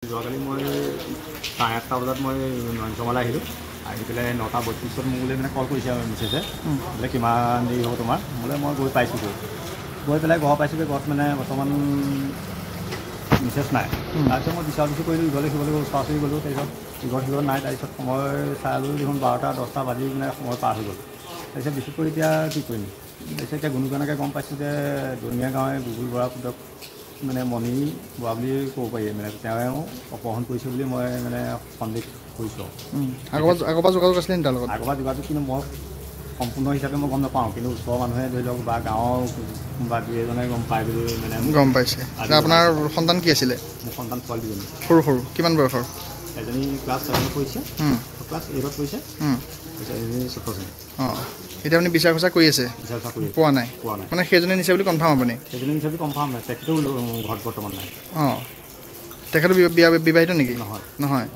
যোৱাকালি মই 8:30 বজাত মই নয়নচমালৈ আহিলোঁ। আহি পেলাই 9:32 মোক বোলে মানে কল কৰিছে মিছেছে বোলে কিমান দেৰি হ'ব তোমাৰ বোলে মই গৈ পাইছোঁগৈ। গৈ পেলাই ঘৰ পাইছোঁগৈ। ঘৰত মানে বৰ্তমান মিছেছ নাই। তাৰপিছত মই বিচাৰ বিচাৰি কৰিলোঁ, ইঘৰলৈ সিঘৰলৈ ওচৰা ওচৰি গ'লোঁ। তাৰপিছত ইঘৰ সিঘৰত নাই। তাৰপিছত সময় চালোঁ দেখোন 12:10 বাজি মানে সময় পাৰ হৈ গ'ল। তাৰপিছত বিশেষ কৰি এতিয়া কি কৰিম, তাৰপিছত এতিয়া গুণগুণাকৈ গম পাইছোঁ যে দনিয়া গাঁৱে গুগুল বৰা পুতেক মানে মণি বৰা বুলি ক'ব পাৰি। মানে তেওঁ অপহৰণ কৰিছে বুলি মই মানে সন্দেহ কৰিছোঁ। আগৰ পৰা যোগাযোগ আছিলে নেকি তাৰ লগত? আগৰ পৰা যোগাযোগ কিন্তু মই সম্পূৰ্ণ হিচাপে মই গম নাপাওঁ, কিন্তু ওচৰৰ মানুহে ধৰি লওক বা গাঁৱৰ কোনোবা দুই এজনে গম পায় বুলি মানে গম পাইছে। আপোনাৰ সন্তান কি আছিলে? মোৰ সন্তান ছোৱালী দুজনী। সৰু সৰু কিমান বয়সৰ? এজনী ক্লাছ 7 পঢ়িছে, ক্লাছ 8 পঢ়িছে, এজনী 6th শ্ৰেণীত। অঁ, এতিয়া আপুনি বিচাৰ খোঁচা কৰি আছে? বিচাৰ খোঁচা কৰি পোৱা নাই মানে সেইজনে নিছে বুলি কনফাৰ্ম আপুনি? সেইজনী নিছে বুলি কনফাৰ্ম নাই। তেখেতেও ঘৰত বৰ্তমান নাই। অঁ, তেখেতো বিবাহিত নেকি? নহয়। নহয়।